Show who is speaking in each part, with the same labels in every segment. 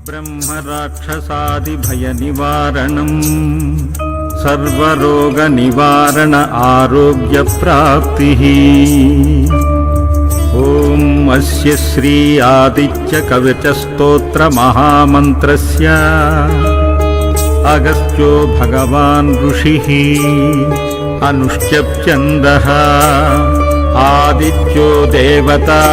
Speaker 1: ब्रह्मराक्षसादिभयनिवारणम् सर्वरोगनिवारण आरोग्यप्राप्तिः। ॐ अस्य श्री आदित्यकवचस्तोत्रमहामन्त्रस्य अगस्त्यो भगवान् ऋषिः अनुश्चप्छन्दः आदित्यो देवता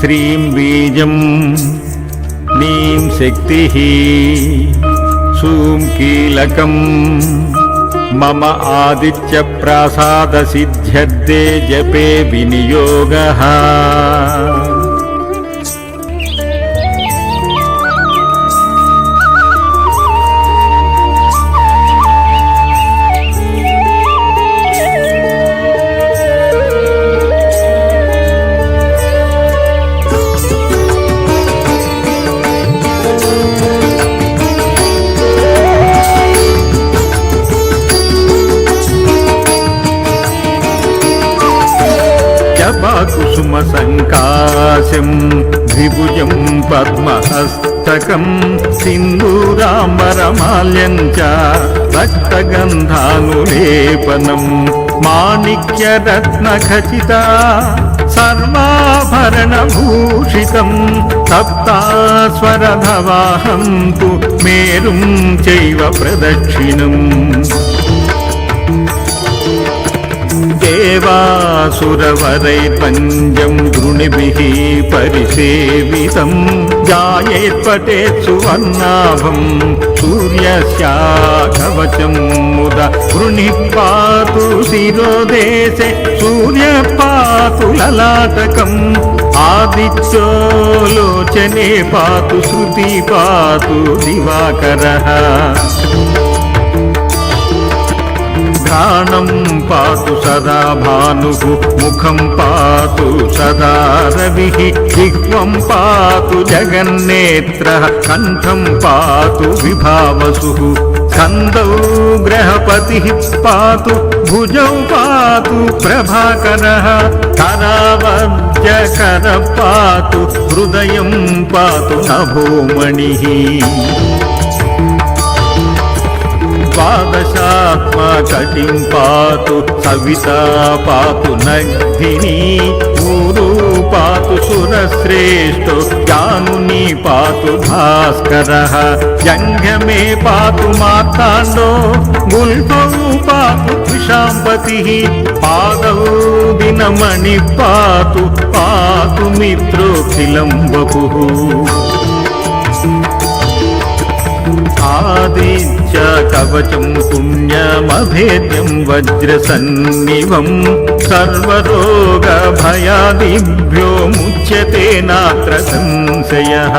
Speaker 1: श्रीं बीजम् नीं शक्तिः सूं कीलकम् मम आदित्यप्रासादसिद्ध्यर्थे जपे विनियोगः। कुसुमसङ्काशं द्विभुजं पद्महस्तकं सिन्दूराम्बरमाल्यं च रक्तगन्धानुलेपनं माणिक्यरत्नखचिता सर्वाभरणभूषितं सप्तास्वरधवाहं तु मेरुं चैव प्रदक्षिणम्। देवासुरवरैर्पञ्जं द्रुणिभिः परिसेवितं जायेत् पठेत् सुवर्णाभं सूर्यस्याकवचं मुदा वृणिः पातु शिरोदेशे सूर्यः पातु ललाटकम् आदित्यो लोचने पातु श्रुति पातु दिवाकरः घ्राणं पातु सदा भानुः मुखं पातु सदा रविः जिह्वं पातु जगन्नेत्रः कण्ठं पातु विभावसुः स्कन्दौ ग्रहपतिः पातु भुजौ पातु प्रभाकरः करावज्रकरः पातु हृदयं पातु नभोमणिः द्वादशात्मकटिं पातु सविता पातु नग्धिनी ऊरू पातु सुरश्रेष्ठो जानुनी पातु भास्करः जङ्घमे पातु मार्ताण्डो गुल्फौ पातु त्रिशाम्पतिः पादौ दिनमणिः पातु पातु मित्रोऽखिलं वपुः आदित्य कवचं पुण्यमभेद्यं वज्रसन्निभं सर्वरोगभयादिभ्यो मुच्यते नात्र संशयः।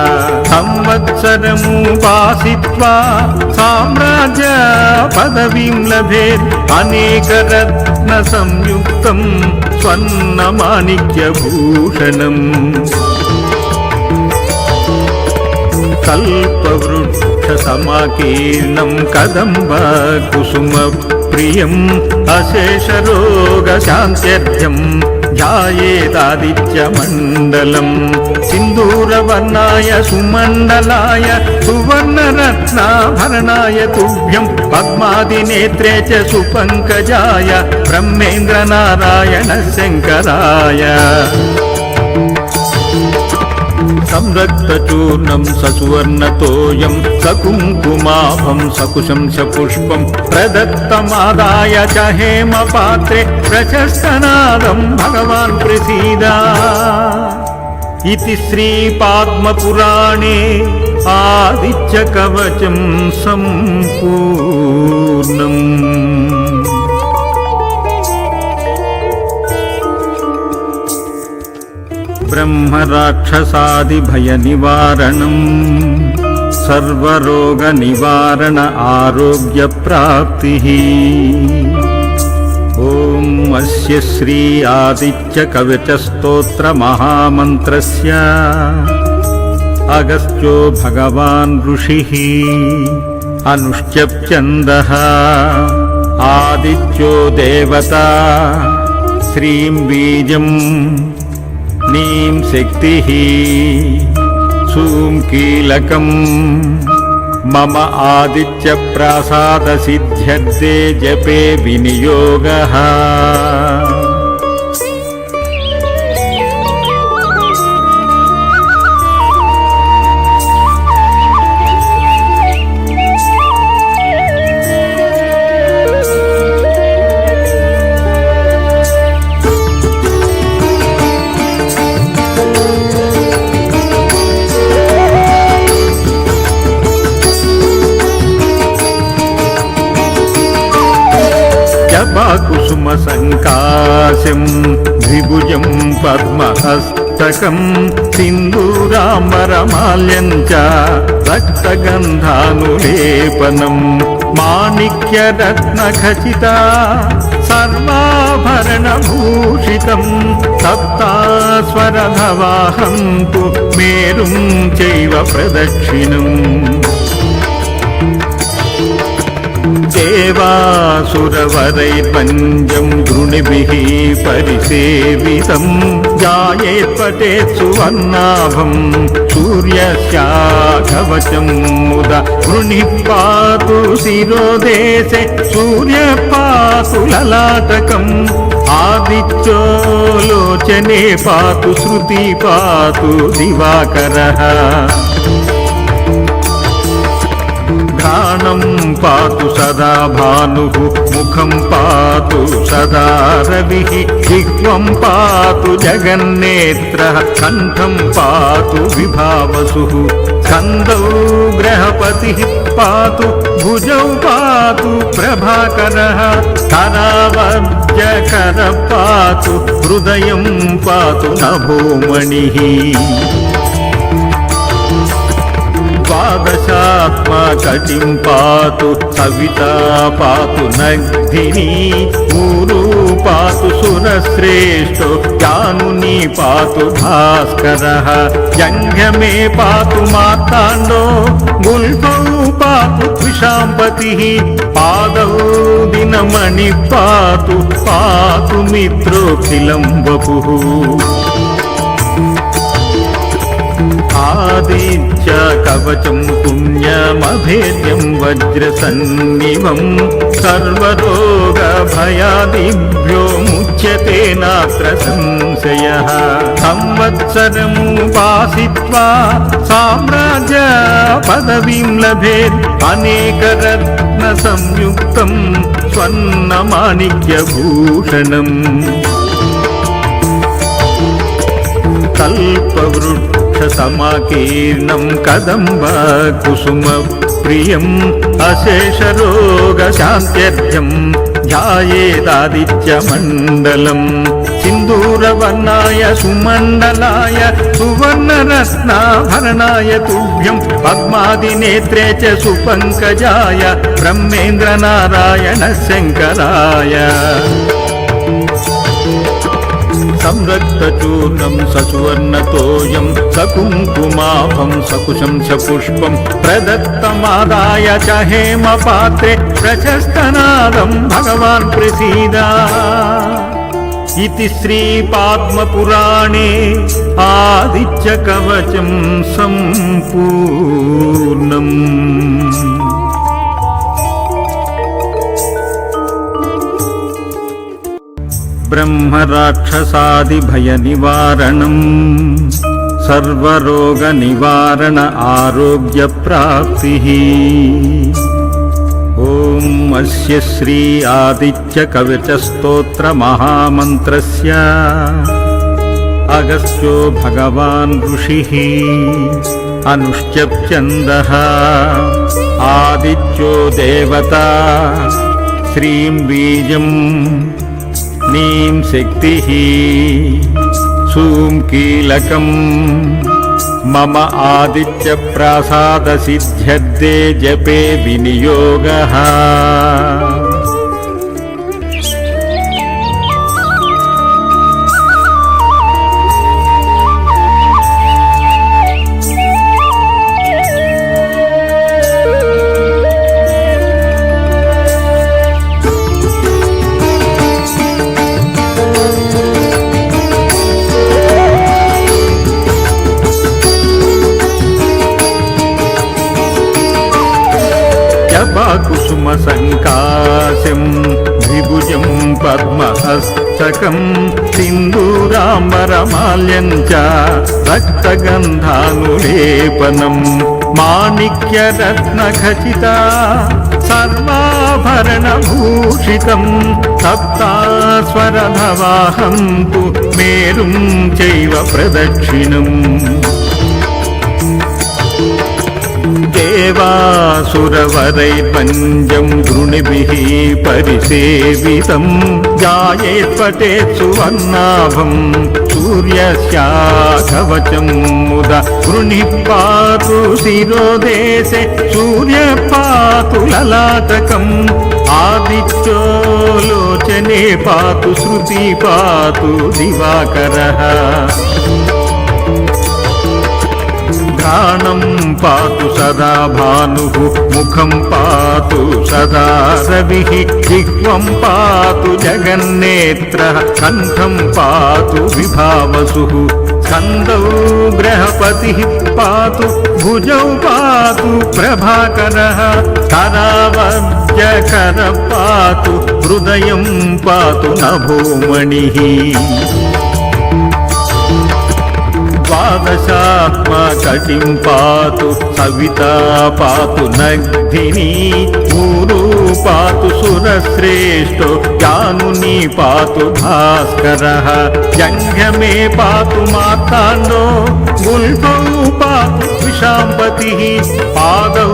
Speaker 1: संवत्सरमुपासित्वा साम्राज्य पदवीं लभेत् अनेकरत्नसंयुक्तं स्वर्णमाणिक्यभूषणम्। कल्पवृक्षसमाकीर्णं कदम्ब कुसुमप्रियम् अशेषरोगशान्त्यर्थं ध्यायेदादित्यमण्डलम् सिन्दूरवर्णाय सुमण्डलाय सुवर्णरत्नाभरणाय तुभ्यं पद्मादिनेत्रे च सुपङ्कजाय ब्रह्मेन्द्रनारायण शङ्कराय संरक्तचूर्णं ससुवर्णतोयं सकुङ्कुमाभं सकुशं सपुष्पं प्रदत्तमादाय च हेमपात्रे प्रशस्तनादं भगवान् प्रसीद इति श्रीपद्मपुराणे आदित्यकवचं सम्पूर्णम्। ब्रह्मराक्षसादिभयनिवारणम् सर्वरोगनिवारण आरोग्यप्राप्तिः। ॐ अस्य श्री आदित्यकवचस्तोत्रमहामन्त्रस्य अगस्त्यो भगवान् ऋषिः अनुश्चप्छन्दः आदित्यो देवता श्रीं बीजम् नीं शक्तिः सूंकीलकं मम आदित्य प्रासाद सिद्ध्यर्थे जपे विनियोगः कुसुम संकाशं द्विभुजं पद्महस्तकं सिन्दूराम्बरमाल्यं च रक्तगन्धानुलेपनं माणिक्यरत्नखचिता सर्वाभरणभूषितं सप्तास्वरधवाहं तु मेरुं चैव प्रदक्षिणम् देवासुरवरैर्पञ्चं गृणिभिः परिसेवितं जायेत्पतेत् सुवर्णाभं सूर्यस्याकवचं मुदा गृणिः पातु शिरोदेशे सूर्यः पातु ललाटकम् आदित्यो लोचने पातु श्रुति पातु दिवाकरः घ्राणं पातु सदा भानुः मुखं पातु सदा रविः जिह्वं पातु जगन्नेत्रः कण्ठं पातु विभावसुः स्कन्दौ ग्रहपतिः पातु भुजौ पातु प्रभाकरः करावज्यकरः पातु हृदयं पातु नभोमणिः द्वादशात्मकटिं पातु सविता पातु नग्धिनी ऊरू पातु सुरश्रेष्ठो जानुनी पातु भास्करः जङ्घमे पातु मार्ताण्डो गुल्फौ पातु द्विषाम्पतिः पादौ दिनमणि पातु पातु मित्रोऽखिलं वपुः आदित्य कवचं पुण्यमभेद्यं वज्रसन्निभं सर्वरोगभयादिभ्यो मुच्यते नात्र संशयः संवत्सरमुपासित्वा साम्राज्य पदवीं लभेत् अनेकरत्नसंयुक्तं स्वर्णमाणिक्यभूषणम् कल्पवृक्षसमाकीर्णं कदम्ब कुसुमप्रियम् अशेषरोगशान्त्यर्थं ध्यायेदादित्यमण्डलम् सिन्दूरवर्णाय सुमण्डलाय सुवर्णरत्नाभरणाय तुभ्यं पद्मादिनेत्रे च सुपङ्कजाय ब्रह्मेन्द्रनारायण शङ्कराय संरक्तचूर्णं ससुवर्णतोयं सकुङ्कुमाभं सकुशं च पुष्पं प्रदत्तमादाय च हेमपात्रे प्रशस्तनादं भगवान् प्रसीद इति श्रीपद्मपुराणे आदित्यकवचं सम्पूर्णम्। ब्रह्मराक्षसादिभयनिवारणम् सर्वरोगनिवारण आरोग्यप्राप्तिः। ॐ अस्य श्री आदित्यकवचस्तोत्रमहामन्त्रस्य अगस्त्यो भगवान् ऋषिः अनुश्चप्छन्दः आदित्यो देवता श्रीं बीजम् नीं शक्तिः सूं कीलकं मम आदित्य प्रासाद सिद्ध्यर्थे जपे विनियोगः। కుసుమ సంకాశం ద్విభుజం పద్మహస్తకం సింధూరాంబరమాల్యం చ రక్తగంధానులేపనం మాణిక్యరత్నఖచిత సర్వాభరణభూషితం సప్తాస్వరధవాహం తు మేరుం చైవ ప్రదక్షిణం దేవాసురవరైర్వంద్యం గృణిభిః పరిసేవితం ధ్యాయేత్ పఠేత్ సువర్ణాభం సూర్యస్యాకవచం ముద గృణిః పాతు శిరోదేశే సూర్యః పాతు లలాటకం ఆదిత్యో లోచనే పాతు శృతి పాతు దివాకరః ఘ్రాణం పాతు సదా భానుః ముఖం పాతు సదా రవిః జిహ్వం పాతు జగన్నేత్రః కంఠం పాతు విభావసుః స్కందౌ బృహస్పతిః పాతు భుజౌ పాతు ప్రభాకరః కరావజ్జకరః పాతు హృదయం పాతు నభోమణిః ద్వాదశాత్మకటిం పాతు సవితా పాతు నగ్ధిని ఊరు పాతు సురశ్రేష్ఠో జానుని పాతు భాస్కరః జంఘమే పాతు మార్తాండో గుల్ఫౌ పాతు విశాంపతిః పాదౌ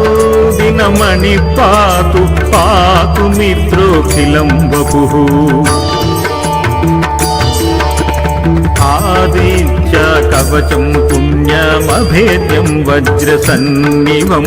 Speaker 1: దినమణి పాతు పాతు మిత్రోఖిలం వపుః ఆదిత్య కవచం పుణ్యమభేద్యం వజ్రసన్నివం